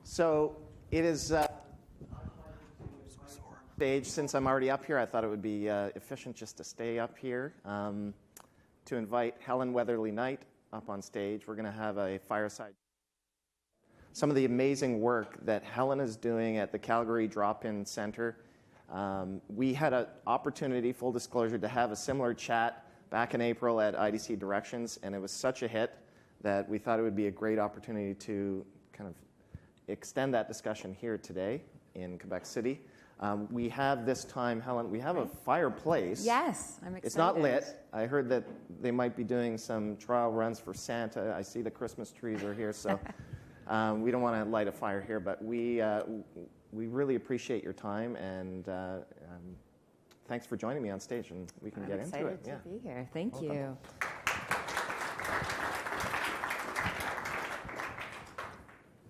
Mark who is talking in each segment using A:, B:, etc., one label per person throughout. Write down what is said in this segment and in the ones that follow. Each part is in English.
A: So it is stage. Since I'm already up here, I thought it would be efficient just to stay up here to invite Helen Wetherley Knight up on stage. We're going to have a fireside. Some of the amazing work that Helen is doing at the Calgary Drop-In Center. We had an opportunity, full disclosure, to have a similar chat back in April at IDC Directions, and it was such a hit that we thought it would be a great opportunity to kind of extend that discussion here today in Quebec City. We have this time, Helen, we have a fireplace.
B: Yes, I'm excited.
A: It's not lit. I heard that they might be doing some trial runs for Santa. I see the Christmas trees are here, so we don't want to light a fire here, but we really appreciate your time, and thanks for joining me on stage, and we can get into it.
B: I'm excited to be here. Thank you.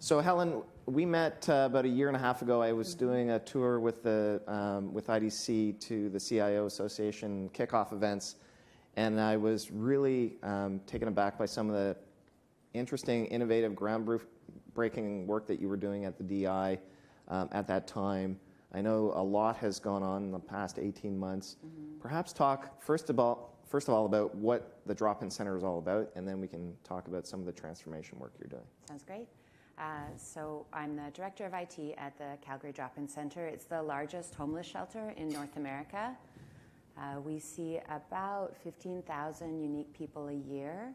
A: So Helen, we met about a year and a half ago. I was doing a tour with IDC to the CIO Association kickoff events, and I was really taken aback by some of the interesting, innovative, groundbreaking work that you were doing at the DI at that time. I know a lot has gone on in the past 18 months. Perhaps talk first of all about what the Drop-In Center is all about, and then we can talk about some of the transformation work you're doing.
B: Sounds great. So I'm the Director of IT at the Calgary Drop-In Center. It's the largest homeless shelter in North America. We see about 15,000 unique people a year.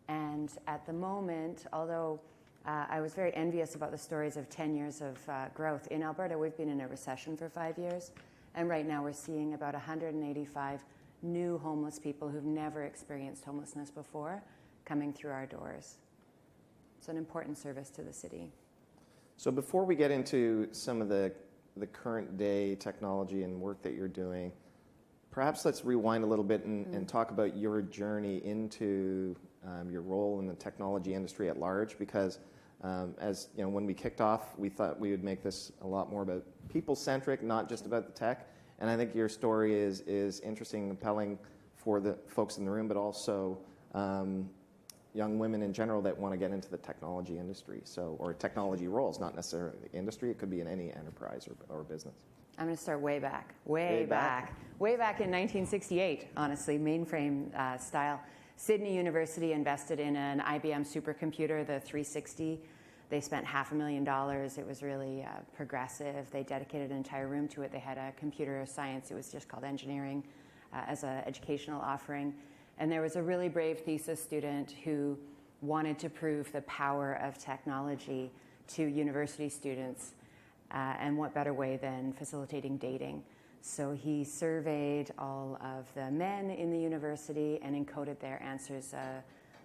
B: And at the moment, although I was very envious about the stories of 10 years of growth, in Alberta we've been in a recession for 5 years. And right now we're seeing about 185 new homeless people who've never experienced homelessness before coming through our doors. It's an important service to the city.
A: So before we get into some of the current day technology and work that you're doing, perhaps let's rewind a little bit and talk about your journey into your role in the technology industry at large, because as you know, when we kicked off, we thought we would make this a lot more about people-centric, not just about the tech. And I think your story is interesting and compelling for the folks in the room, but also young women in general that want to get into the technology industry, or technology roles, not necessarily the industry. It could be in any enterprise or business.
B: I'm going to start way back in 1968, honestly, mainframe style. Sydney University invested in an IBM supercomputer, the 360. They spent $500,000. It was really progressive. They dedicated an entire room to it. They had a computer science. It was just called engineering as an educational offering. And there was a really brave thesis student who wanted to prove the power of technology to university students. And what better way than facilitating dating? So he surveyed all of the men in the university and encoded their answers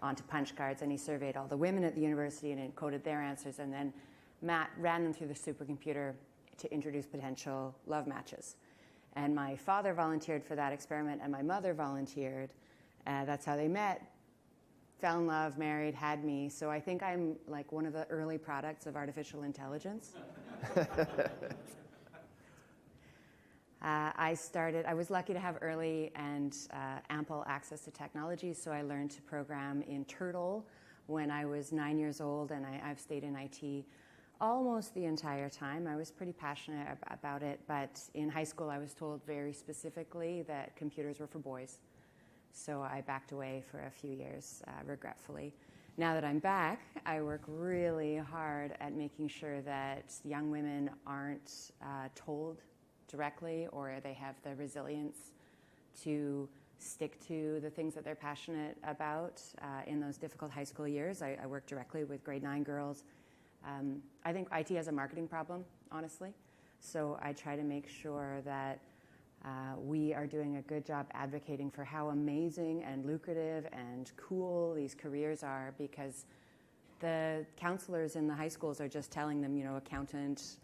B: onto punch cards. And he surveyed all the women at the university and encoded their answers. And then ran them through the supercomputer to introduce potential love matches. And my father volunteered for that experiment, and my mother volunteered. That's how they met, fell in love, married, had me. So I think I'm like one of the early products of artificial intelligence. I was lucky to have early and ample access to technology, so I learned to program in Turtle when I was 9 years old, and I've stayed in IT almost the entire time. I was pretty passionate about it, but in high school I was told very specifically that computers were for boys. So I backed away for a few years, regretfully. Now that I'm back, I work really hard at making sure that young women aren't told directly, or they have the resilience to stick to the things that they're passionate about in those difficult high school years. I work directly with grade 9 girls. I think IT has a marketing problem, honestly. So I try to make sure that we are doing a good job advocating for how amazing and lucrative and cool these careers are, because the counselors in the high schools are just telling them, accountant,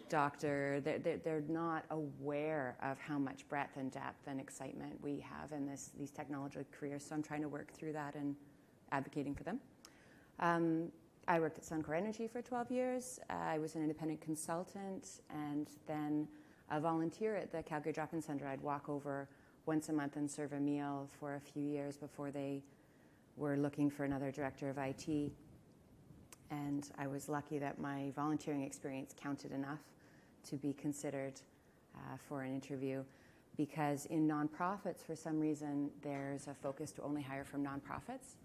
B: doctor. They're not aware of how much breadth and depth and excitement we have in these technology careers. So I'm trying to work through that and advocating for them. I worked at Suncor Energy for 12 years. I was an independent consultant, and then a volunteer at the Calgary Drop-In Center. I'd walk over once a month and serve a meal for a few years before they were looking for another director of IT. And I was lucky that my volunteering experience counted enough to be considered for an interview, because in nonprofits, for some reason, there's a focus to only hire from nonprofits.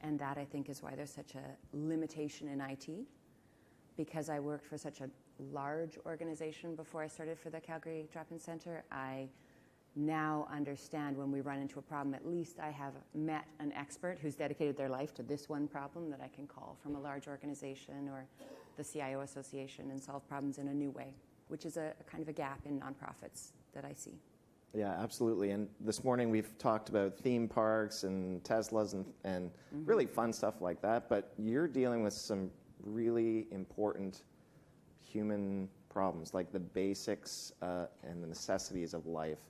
B: And that, I think, is why there's such a limitation in IT. Because I worked for such a large organization before I started for the Calgary Drop-In Center, I now understand when we run into a problem, at least I have met an expert who's dedicated their life to this one problem that I can call from a large organization or the CIO Association and solve problems in a new way, which is a kind of a gap in nonprofits that I see.
A: Yeah, absolutely. And this morning we've talked about theme parks and Teslas and really fun stuff like that, but you're dealing with some really important human problems, like the basics and the necessities of life.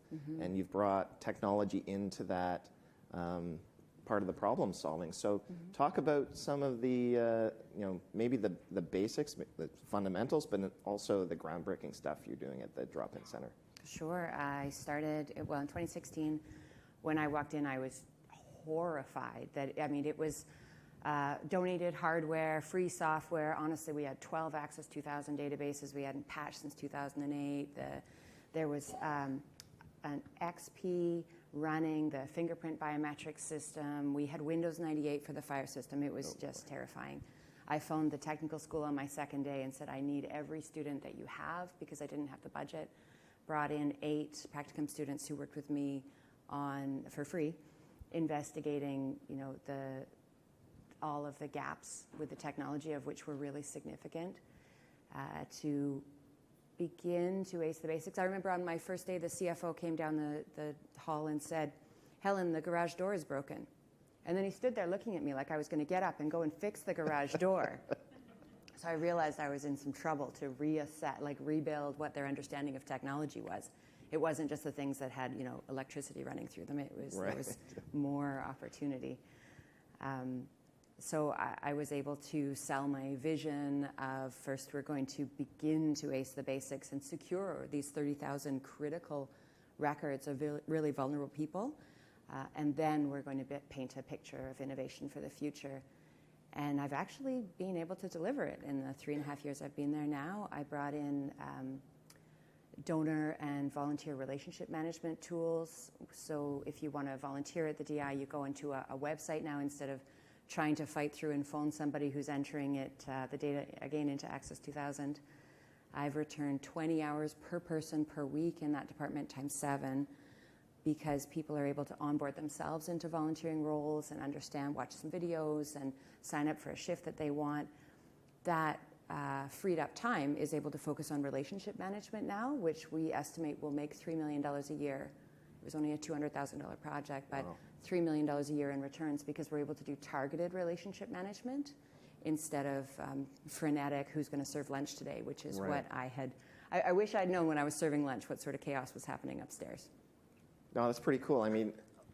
A: And you've brought technology into that part of the problem solving. So talk about some of the, maybe the basics, the fundamentals, but also the groundbreaking stuff you're doing at the Drop-In Center.
B: Sure. I started, in 2016. When I walked in, I was horrified that, it was donated hardware, free software. Honestly, we had 12 Access 2000 databases. We hadn't patched since 2008. There was an XP running the fingerprint biometric system. We had Windows 98 for the fire system. It was just terrifying. I phoned the technical school on my second day and said, I need every student that you have, because I didn't have the budget. Brought in 8 practicum students who worked with me for free, investigating, all of the gaps with the technology, of which were really significant, to begin to ace the basics. I remember on my first day, the CFO came down the hall and said, Helen, the garage door is broken. And then he stood there looking at me like I was going to get up and go and fix the garage door. So I realized I was in some trouble to rebuild what their understanding of technology was. It wasn't just the things that had, electricity running through them. There was more opportunity. So I was able to sell my vision of, first we're going to begin to ace the basics and secure these 30,000 critical records of really vulnerable people. And then we're going to paint a picture of innovation for the future. And I've actually been able to deliver it in the 3.5 years I've been there now. I brought in donor and volunteer relationship management tools. So if you want to volunteer at the DI, you go into a website now instead of trying to fight through and phone somebody who's entering it, the data again into Access 2000. I've returned 20 hours per person per week in that department times 7, because people are able to onboard themselves into volunteering roles and understand, watch some videos and sign up for a shift that they want. That freed up time is able to focus on relationship management now, which we estimate will make $3 million a year. It was only a $200,000 project, but $3 million a year in returns, because we're able to do targeted relationship management instead of frenetic, who's going to serve lunch today, which is what I wish I'd known when I was serving lunch what sort of chaos was happening upstairs.
A: No, that's pretty cool. I mean,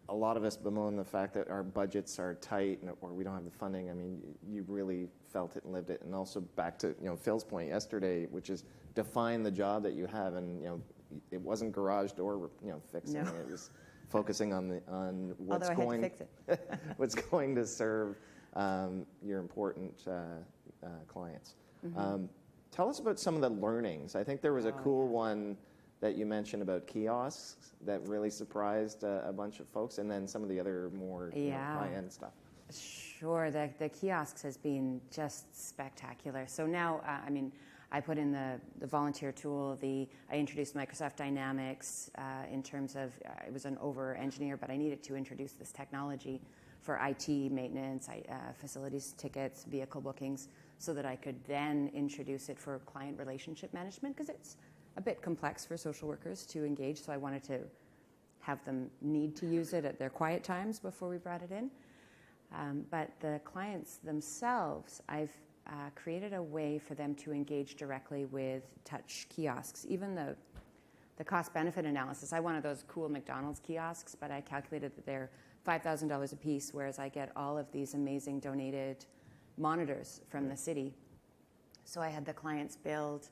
A: a lot of us bemoan the fact that our budgets are tight or we don't have the funding. I mean, you really felt it and lived it. And also back to Phil's point yesterday, which is define the job that you have. And it wasn't garage door fixing. No. It was focusing on what's going
B: to fix it.
A: what's going to serve your important clients. Tell us about some of the learnings. I think there was a cool one that you mentioned about kiosks that really surprised a bunch of folks, and then some of the other more high-end stuff.
B: Sure, the kiosks has been just spectacular. So now, I put in the volunteer tool. I introduced Microsoft Dynamics in terms of, I was an over-engineer, but I needed to introduce this technology for IT maintenance, facilities tickets, vehicle bookings, so that I could then introduce it for client relationship management, because it's a bit complex for social workers to engage, so I wanted to have them need to use it at their quiet times before we brought it in. But the clients themselves, I've created a way for them to engage directly with touch kiosks. Even the cost-benefit analysis, I wanted those cool McDonald's kiosks, but I calculated that they're $5,000 a piece, whereas I get all of these amazing donated monitors from the city. So I had the clients build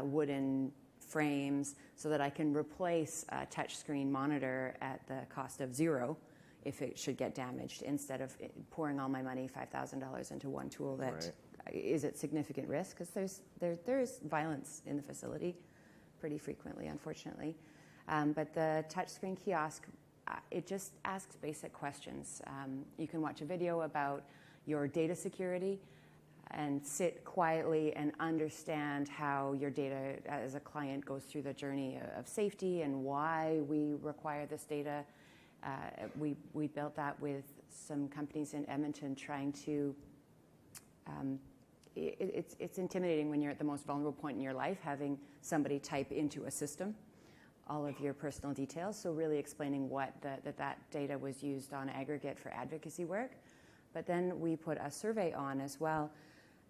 B: wooden frames so that I can replace a touchscreen monitor at the cost of $0 if it should get damaged, instead of pouring all my money, $5,000, into one tool that is it significant risk? Because there's violence in the facility pretty frequently, unfortunately. But the touchscreen kiosk, it just asks basic questions. You can watch a video about your data security and sit quietly and understand how your data as a client goes through the journey of safety and why we require this data. We built that with some companies in Edmonton trying to, it's intimidating when you're at the most vulnerable point in your life, having somebody type into a system all of your personal details. So really explaining what that data was used on aggregate for advocacy work. But then we put a survey on as well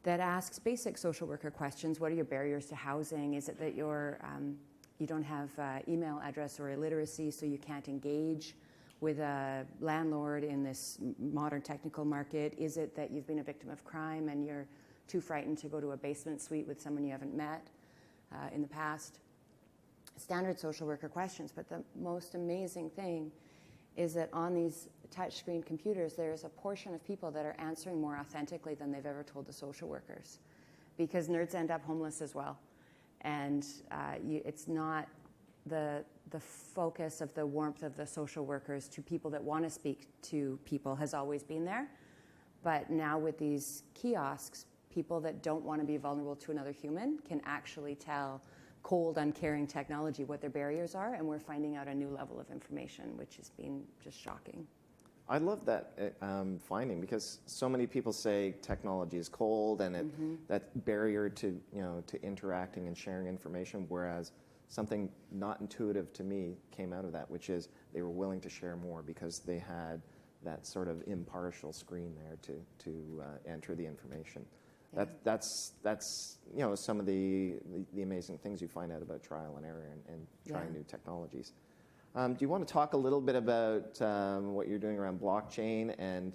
B: that asks basic social worker questions. What are your barriers to housing? Is it that you don't have email address or illiteracy, so you can't engage with a landlord in this modern technical market? Is it that you've been a victim of crime and you're too frightened to go to a basement suite with someone you haven't met in the past? Standard social worker questions. But the most amazing thing is that on these touchscreen computers, there is a portion of people that are answering more authentically than they've ever told the social workers, because nerds end up homeless as well. And it's not the focus of the warmth of the social workers to people that want to speak to people has always been there. But now with these kiosks, people that don't want to be vulnerable to another human can actually tell cold, uncaring technology what their barriers are, and we're finding out a new level of information, which has been just shocking.
A: I love that finding, because so many people say technology is cold and that barrier to interacting and sharing information, whereas something not intuitive to me came out of that, which is they were willing to share more because they had that sort of impartial screen there to enter the information. Yeah. That's some of the amazing things you find out about trial and error and trying new technologies. Do you want to talk a little bit about what you're doing around blockchain and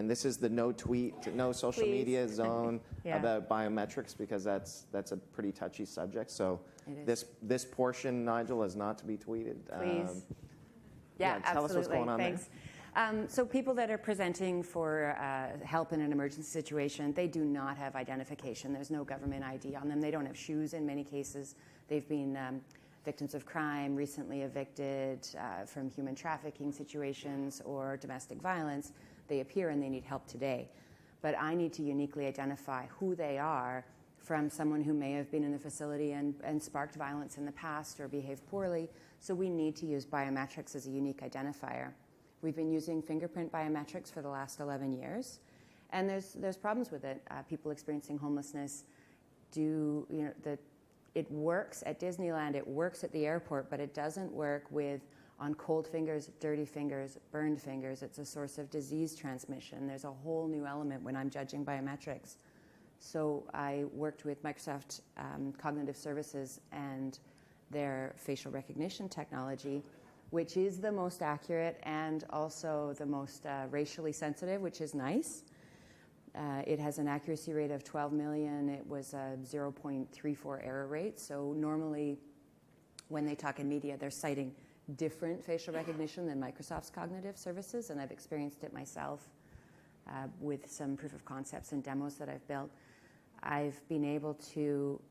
A: this is the no tweet, no social media zone about biometrics, because that's a pretty touchy subject. So this portion, Nigel, is not to be tweeted.
B: Please.
A: Tell
B: absolutely.
A: us what's going on.
B: Thanks. So people that are presenting for help in an emergency situation, they do not have identification. There's no government ID on them. They don't have shoes in many cases. They've been victims of crime, recently evicted from human trafficking situations or domestic violence. They appear and they need help today. But I need to uniquely identify who they are from someone who may have been in the facility and sparked violence in the past or behaved poorly. So we need to use biometrics as a unique identifier. We've been using fingerprint biometrics for the last 11 years, and there's problems with it. People experiencing homelessness it works at Disneyland, it works at the airport, but it doesn't work on cold fingers, dirty fingers, burned fingers. It's a source of disease transmission. There's a whole new element when I'm judging biometrics. So I worked with Microsoft Cognitive Services and their facial recognition technology, which is the most accurate and also the most racially sensitive, which is nice. It has an accuracy rate of 12 million. It was a 0.34 error rate. So normally when they talk in media, they're citing different facial recognition than Microsoft's cognitive services, and I've experienced it myself with some proof of concepts and demos that I've built. I've been able to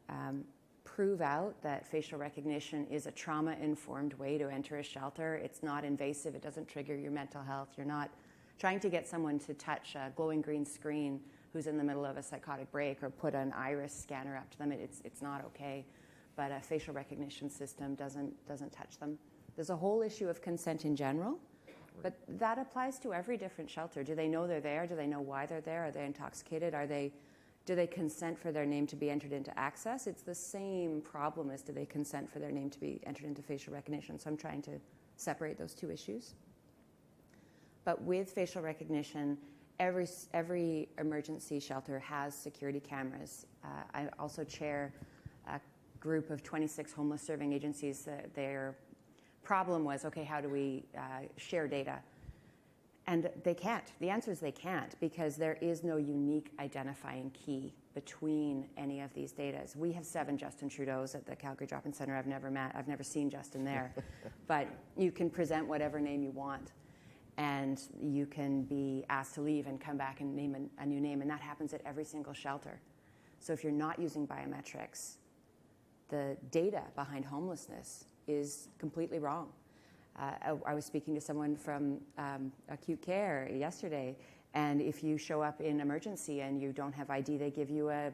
B: prove out that facial recognition is a trauma-informed way to enter a shelter. It's not invasive. It doesn't trigger your mental health. You're not trying to get someone to touch a glowing green screen who's in the middle of a psychotic break or put an iris scanner up to them. It's not okay. But a facial recognition system doesn't touch them. There's a whole issue of consent in general, but that applies to every different shelter. Do they know they're there? Do they know why they're there? Are they intoxicated? Do they consent for their name to be entered into access? It's the same problem as do they consent for their name to be entered into facial recognition. So I'm trying to separate those two issues. But with facial recognition, every emergency shelter has security cameras. I also chair a group of 26 homeless serving agencies. Their problem was, okay, how do we share data? And they can't. The answer is they can't, because there is no unique identifying key between any of these data. We have 7 Justin Trudeaus at the Calgary Drop-In Centre I've never met. I've never seen Justin there. But you can present whatever name you want, and you can be asked to leave and come back and name a new name, and that happens at every single shelter. So if you're not using biometrics, the data behind homelessness is completely wrong. I was speaking to someone from acute care yesterday, and if you show up in emergency and you don't have ID, they give you a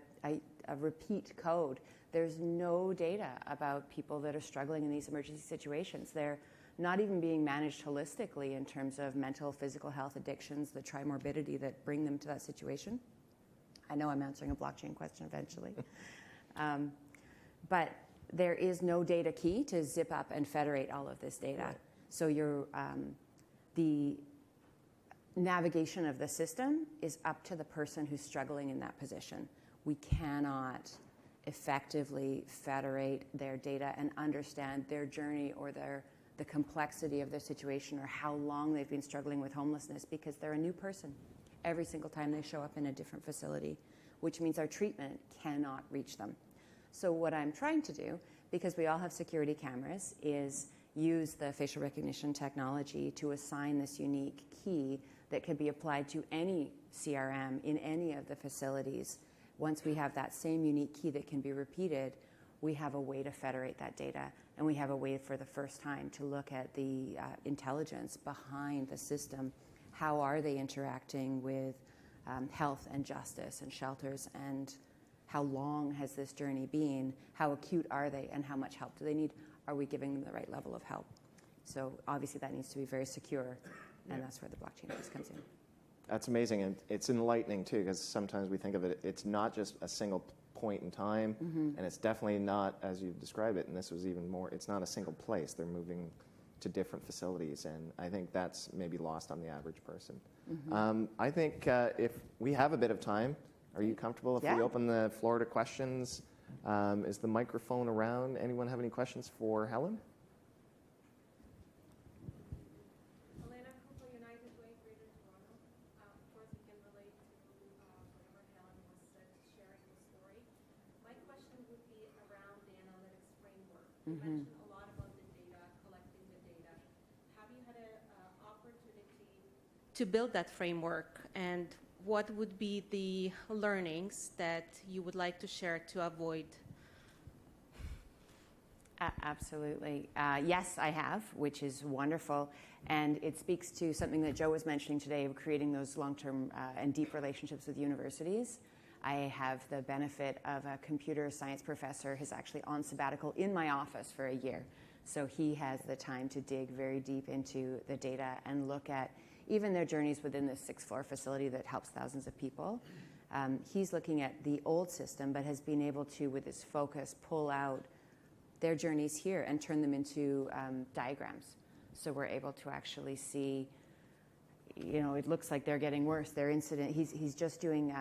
B: repeat code. There's no data about people that are struggling in these emergency situations. They're not even being managed holistically in terms of mental, physical health, addictions, the trimorbidity that bring them to that situation. I know I'm answering a blockchain question eventually. But there is no data key to zip up and federate all of this data. Right. So the navigation of the system is up to the person who's struggling in that position. We cannot effectively federate their data and understand their journey or the complexity of their situation or how long they've been struggling with homelessness, because they're a new person every single time they show up in a different facility, which means our treatment cannot reach them. So what I'm trying to do, because we all have security cameras, is use the facial recognition technology to assign this unique key that can be applied to any CRM in any of the facilities. Once we have that same unique key that can be repeated, we have a way to federate that data, and we have a way for the first time to look at the intelligence behind the system. How are they interacting with health and justice and shelters, and how long has this journey been? How acute are they, and how much help do they need? Are we giving them the right level of help? So obviously that needs to be very secure, and that's where the blockchain piece comes in.
A: That's amazing, and it's enlightening too, because sometimes we think of it, it's not just a single point in time, and it's definitely not, as you describe it, and this was even more, it's not a single place. They're moving to different facilities, and I think that's maybe lost on the average person. I think if we have a bit of time, are you comfortable if we open the floor to questions? Is the microphone around? Anyone have any questions for Helen?
C: You mentioned a lot about the data, collecting the data. Have you had an opportunity to build that framework, and what would be the learnings that you would like to share to avoid?
B: Absolutely. Yes, I have, which is wonderful. And it speaks to something that Joe was mentioning today of creating those long-term and deep relationships with universities. I have the benefit of a computer science professor who's actually on sabbatical in my office for a year. So he has the time to dig very deep into the data and look at even their journeys within this 6th-floor facility that helps thousands of people. He's looking at the old system, but has been able to, with his focus, pull out their journeys here and turn them into diagrams. So we're able to actually see, it looks like they're getting worse. Their incident, he's just doing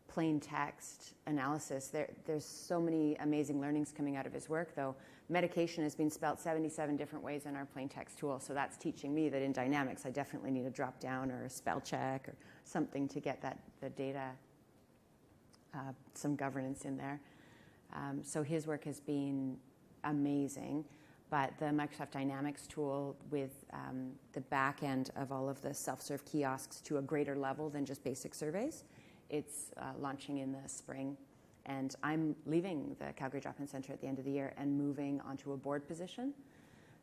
B: plain text analysis. There's so many amazing learnings coming out of his work, though. Medication has been spelled 77 different ways in our plain text tool, so that's teaching me that in dynamics I definitely need a drop down or a spell check or something to get the data, some governance in there. So his work has been amazing, but the Microsoft Dynamics tool with the back end of all of the self-serve kiosks to a greater level than just basic surveys, it's launching in the spring, and I'm leaving the Calgary Drop-In Centre at the end of the year and moving onto a board position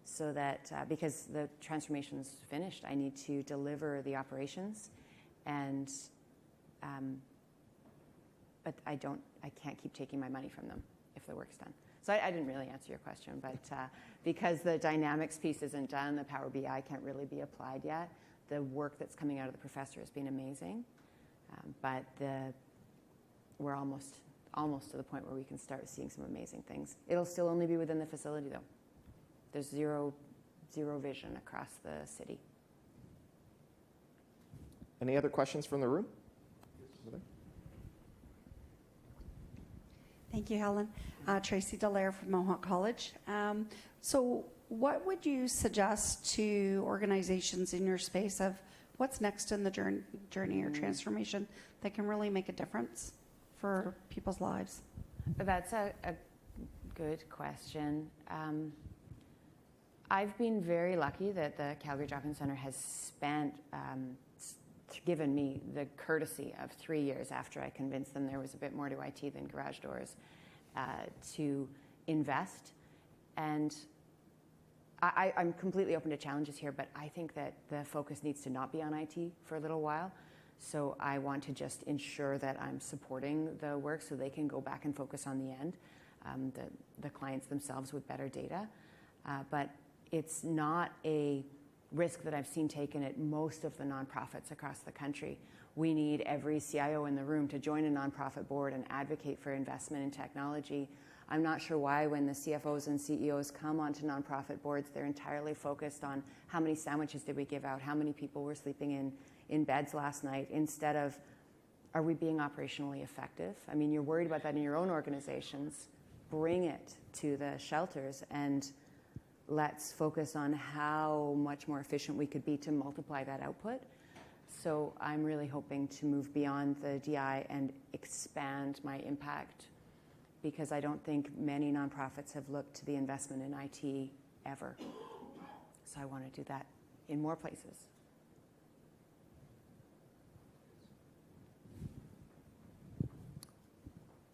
B: so that, because the transformation's finished, I need to deliver the operations, and but I can't keep taking my money from them if the work's done. So I didn't really answer your question, but because the Dynamics piece isn't done, the Power BI can't really be applied yet. The work that's coming out of the professor has been amazing. But we're almost to the point where we can start seeing some amazing things. It'll still only be within the facility, though. There's zero vision across the city.
A: Any other questions from the room?
D: Thank you, Helen. Tracy Dallaire from Mohawk College. So what would you suggest to organizations in your space of what's next in the journey or transformation that can really make a difference for people's lives?
B: That's a good question. I've been very lucky that the Calgary Drop-In Centre has spent given me the courtesy of 3 years after I convinced them there was a bit more to IT than garage doors to invest. And I'm completely open to challenges here, but I think that the focus needs to not be on IT for a little while. So I want to just ensure that I'm supporting the work so they can go back and focus on the end, the clients themselves with better data. But it's not a risk that I've seen taken at most of the nonprofits across the country. We need every CIO in the room to join a nonprofit board and advocate for investment in technology. I'm not sure why when the CFOs and CEOs come onto nonprofit boards, they're entirely focused on how many sandwiches did we give out, how many people were sleeping in beds last night, instead of, are we being operationally effective? I mean, you're worried about that in your own organizations. Bring it to the shelters and let's focus on how much more efficient we could be to multiply that output. So I'm really hoping to move beyond the DI and expand my impact, because I don't think many nonprofits have looked to the investment in IT ever. So I want to do that in more places.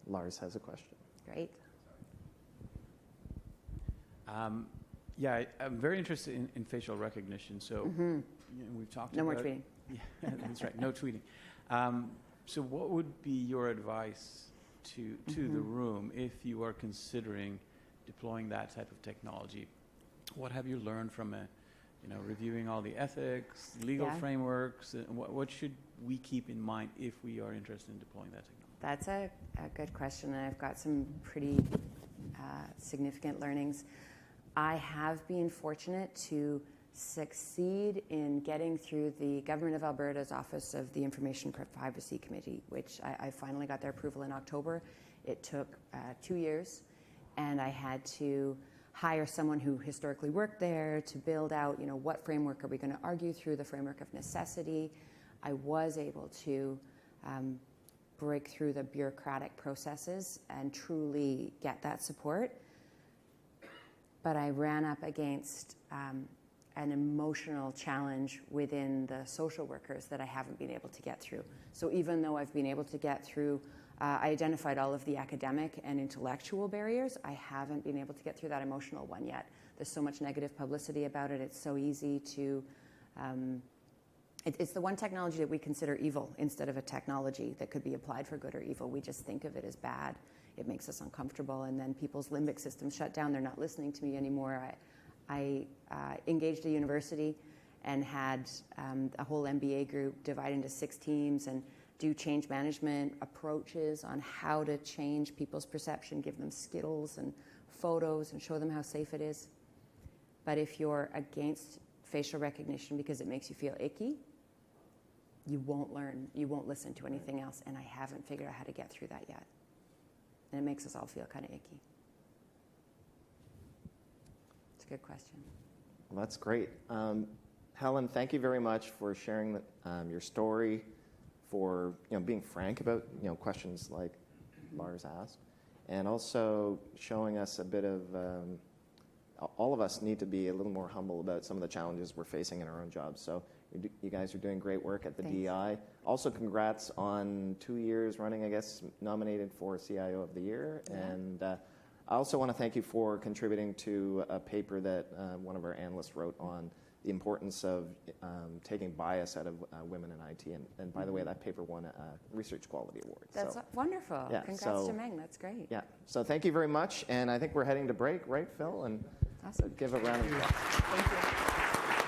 A: Lars has a question.
B: Great.
E: Yeah, I'm very interested in facial recognition. So we've talked about...
B: No more tweeting.
E: Yeah, that's right. No tweeting. So what would be your advice to the room if you are considering deploying that type of technology? What have you learned from reviewing all the ethics, legal frameworks? What should we keep in mind if we are interested in deploying that technology?
B: That's a good question, and I've got some pretty significant learnings. I have been fortunate to succeed in getting through the Government of Alberta's Office of the Information Privacy Committee, which I finally got their approval in October. It took 2 years, and I had to hire someone who historically worked there to build out, what framework are we going to argue through, the framework of necessity. I was able to break through the bureaucratic processes and truly get that support. But I ran up against an emotional challenge within the social workers that I haven't been able to get through. So even though I've been able to get through, I identified all of the academic and intellectual barriers, I haven't been able to get through that emotional one yet. There's so much negative publicity about it. It's so easy to... It's the one technology that we consider evil instead of a technology that could be applied for good or evil. We just think of it as bad. It makes us uncomfortable, and then people's limbic systems shut down. They're not listening to me anymore. I engaged a university and had a whole MBA group divide into 6 teams and do change management approaches on how to change people's perception, give them skills and photos and show them how safe it is. But if you're against facial recognition because it makes you feel icky, you won't learn, you won't listen to anything else, and I haven't figured out how to get through that yet. And it makes us all feel kind of icky. It's a good question.
A: Well, that's great. Helen, thank you very much for sharing your story, for being frank about questions like Lars asked, and also showing us a bit of. All of us need to be a little more humble about some of the challenges we're facing in our own jobs. So you guys are doing great work at the
B: Thanks.
A: DI. Also, congrats on 2 years running, I guess, nominated for CIO of the Year.
B: Yeah.
A: And I also want to thank you for contributing to a paper that one of our analysts wrote on the importance of taking bias out of women in IT. And by the way, that paper won a Research Quality Award.
B: That's wonderful.
A: Yeah,
B: Congrats to Meng. That's great.
A: Yeah. So thank you very much. And I think we're heading to break, right, Phil? And
B: Awesome.
A: give a round of applause.
B: Thank you.